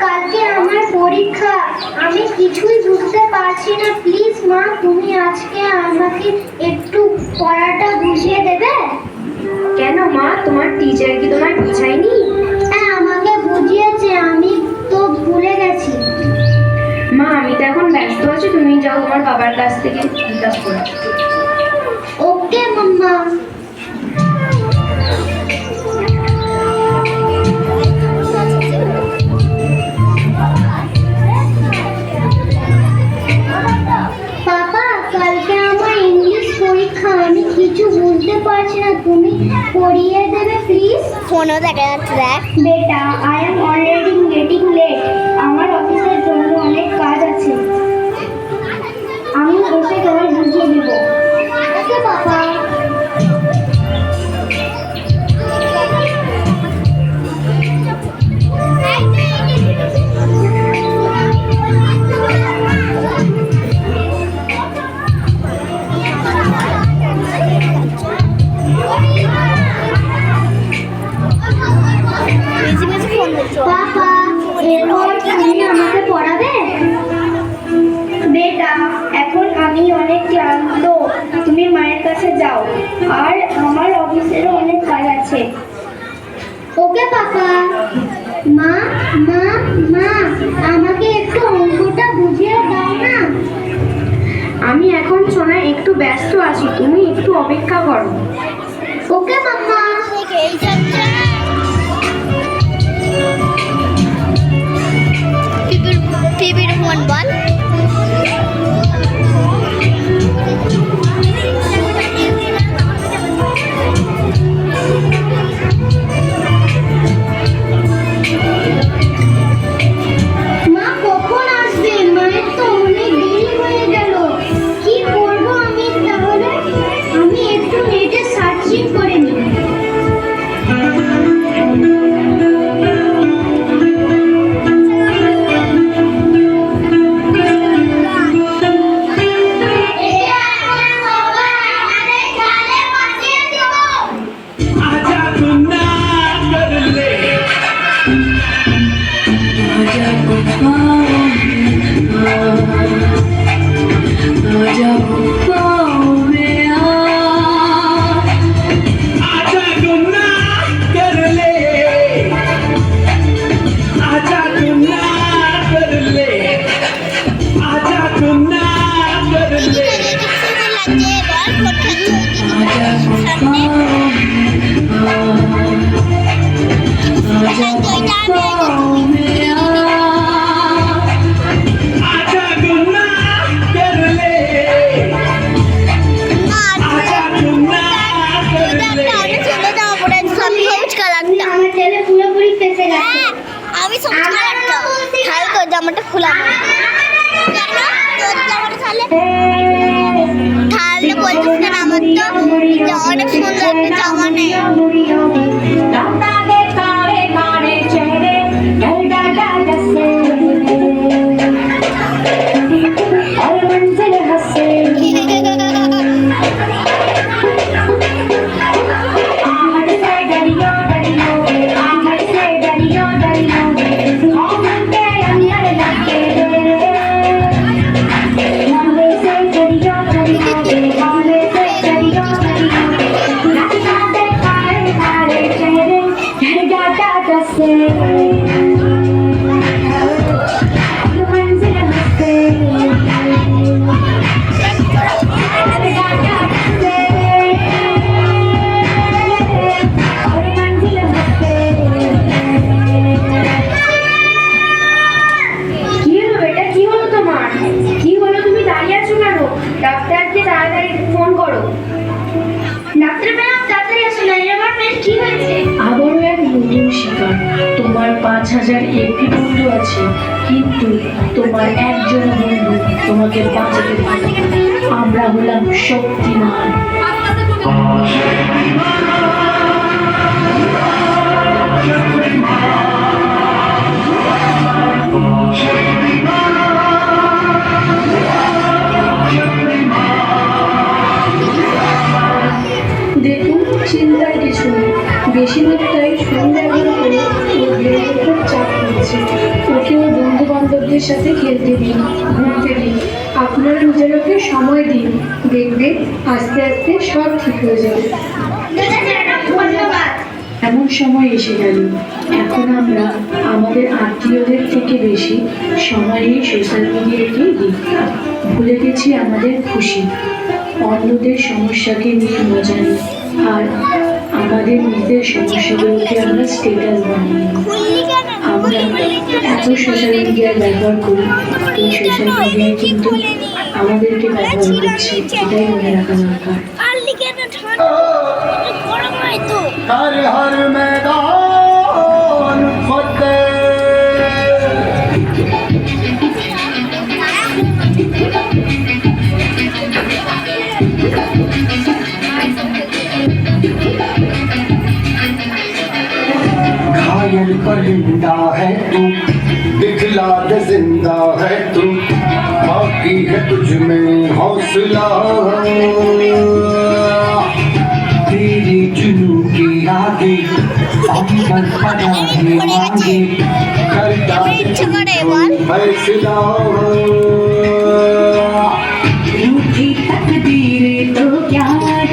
কালকে আমার পরীক্ষা, আমি কিছুই বুঝতে পারছি না। প্লিজ মা, তুমি আজকে আমাকে একটু পড়াটা বুঝিয়ে দেবে? কেন মা, তোমার টিচার কি তোমায় বোঝায়নি? হ্যাঁ, আমাকে বুঝিয়েছে, আমি তো ভুলে গেছি। মা, আমি তো এখন ব্যস্ত আছি, তুমি যাও তোমার বাবার কাছ থেকে হিসাব করো। ওকে মাম্মা। পাপা, কালকে আমার ইংলিশ পরীক্ষা, আমি কিছু বুঝতে পারছি না, তুমি পড়িয়ে দেবে প্লিজ? ফোনও দেখা যাচ্ছে, দেখ। বেটা, I am already getting late. আমার অফিসের জন্য অনেক কাজ আছে, আমি এসে তোমায় বুঝিয়ে দেব। ওকে পাপা। পাপা, এরপর তুমি আমাকে পড়াবে? বেটা, এখন আমি অনেক ক্লান্ত, তুমি মায়ের কাছে যাও, আর আমার অফিসেরও অনেক কাজ আছে। ওকে পাপা। মা মা মা, আমাকে একটু অঙ্কটা বুঝিয়ে দাও না? আমি এখন সোনা একটু ব্যস্ত আছি, তুমি একটু অপেক্ষা করো। ওকে মাম্মা। টিভির ফোন বল। মা কখন আসবে? মায়ের তো অনেক দেরি হয়ে গেল, কি করব আমি তাহলে? আমি একটু নেটে সার্চিং করে নিই। আমি সবুজ কালারটা খাল তো জামাটা খোলা তাহলে বলছিস কেন? আমার তো অনেক সুন্দর একটা জামা নেই। ডাক্তারকে তাড়াতাড়ি ফোন করো। ডাক্তার ম্যাডাম, তাড়াতাড়ি আসুন, আমার মেয়ের কি হয়েছে? আবারও এক নতুন শিকার। তোমার 5000 এমপি বন্ধু আছে, কিন্তু তোমার একজন বন্ধু তোমাকে বাঁচাতে পারে। আমরা হলাম শক্তিমান। ওদের সাথে খেলতে দিন, ঘুরতে দিন। আপনার নিজেরকে সময় দিন, দেখবে আস্তে আস্তে সব ঠিক হয়ে যাবে। ধন্যবাদ। এমন সময় এসে গেল, এখন আমরা আমাদের আত্মীয়দের থেকে বেশি সময় এই সোশ্যাল মিডিয়াকেই দিই। ভুলে গেছি আমাদের খুশি, অন্যদের সমস্যাকে নিয়ে মজা নিই, আর আমাদের নিজেদের সমস্যাগুলোকে আমরা স্টেটাস বানিয়ে নিই। খুললি কেন? আমরা এত সোশ্যাল মিডিয়ার ব্যবহার করি, এই সোশ্যাল মিডিয়ায় কিন্তু আমাদেরকে ব্যবহার করছে, এটাই মনে রাখা দরকার। পারলি কেন? ঠান্ডা গরম হয় তো। हर हर मैदान फतेह। घायल परिंदा है तू, दिखला दे जिंदा है तू, बाकी है तुझ में हौसला। तेरी जुनू के आगे अंबर पड़ा है आगे, करता है इच्छा करे बोल। फैसला। रूठी तकदीरें तो क्या,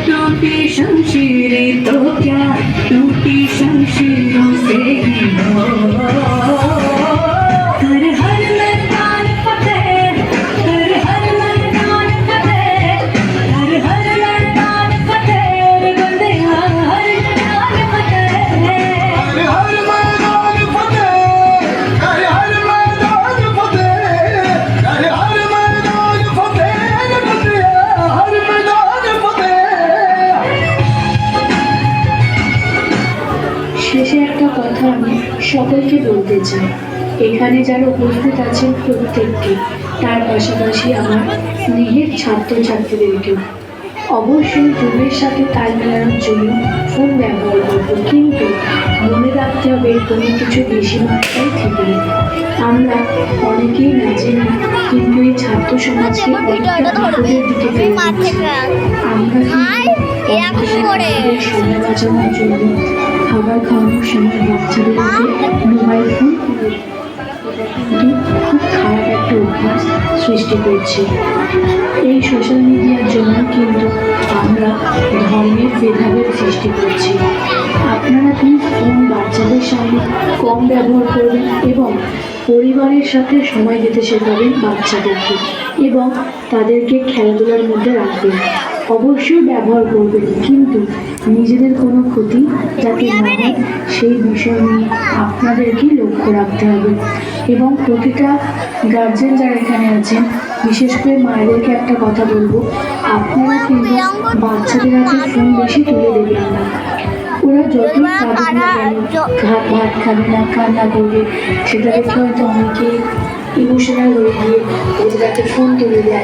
टूटी शमशीरें तो क्या, टूटी शमशीरों से ही हो। कर हर मैदान फतेह, कर हर मैदान फतेह, कर हर मैदान फतेह, बंदे हर मैदान फतेह। हर हर मैदान फतेह, हर हर मैदान फतेह, हर हर मैदान फतेह, हर मैदान फतेह। শেষে একটা কথা আমি সকলকে বলতে চাই, এখানে যারা উপস্থিত আছেন প্রত্যেককে, তার পাশাপাশি আমার স্নেহের ছাত্রছাত্রীদেরকেও অবশ্যই যুগের সাথে তাল মেলানোর জন্য ফোন ব্যবহার করবো, কিন্তু মনে রাখতে হবে কোনো কিছু বেশি মাত্রায় ঠিক নেই। আমরা অনেকেই না জেনে কিন্তু এই ছাত্র সমাজকে অনেকটা বিপদের দিকে ফেলে দিচ্ছি। আমরা কিন্তু এরকম করে। আমাদের সময় বাঁচানোর জন্য খাবার খাওয়ানোর সময় বাচ্চাদেরকে মোবাইল ফোন কিনে দিই। এটা কিন্তু খুব খারাপ একটা অভ্যাস সৃষ্টি করছে। এই সোশ্যাল মিডিয়ার জন্য কিন্তু আমরা ধর্মের ভেদাভেদ সৃষ্টি করছি। আপনারা প্লিজ ফোন বাচ্চাদের সামনে কম ব্যবহার করবেন এবং পরিবারের সাথে সময় দিতে শেখাবেন বাচ্চাদেরকে এবং তাদেরকে খেলাধুলার মধ্যে রাখবেন। অবশ্যই ব্যবহার করবেন, কিন্তু নিজেদের কোনো ক্ষতি যাতে না হয় সেই বিষয় নিয়ে আপনাদেরকেই লক্ষ্য রাখতে হবে। এবং প্রতিটা গার্জেন যারা এখানে আছেন, বিশেষ করে মায়েদেরকে একটা কথা বলবো, আপনারা কিন্তু বাচ্চাদের হাতে ফোন বেশি তুলে দেবেন না। ওরা যতই কাঁদুক না কেন, ভাত খাবে না, কান্না করবে, সেটা দেখে হয়তো অনেকে ইমোশনাল হয়ে গিয়ে ওদের হাতে ফোন তুলে দেয়।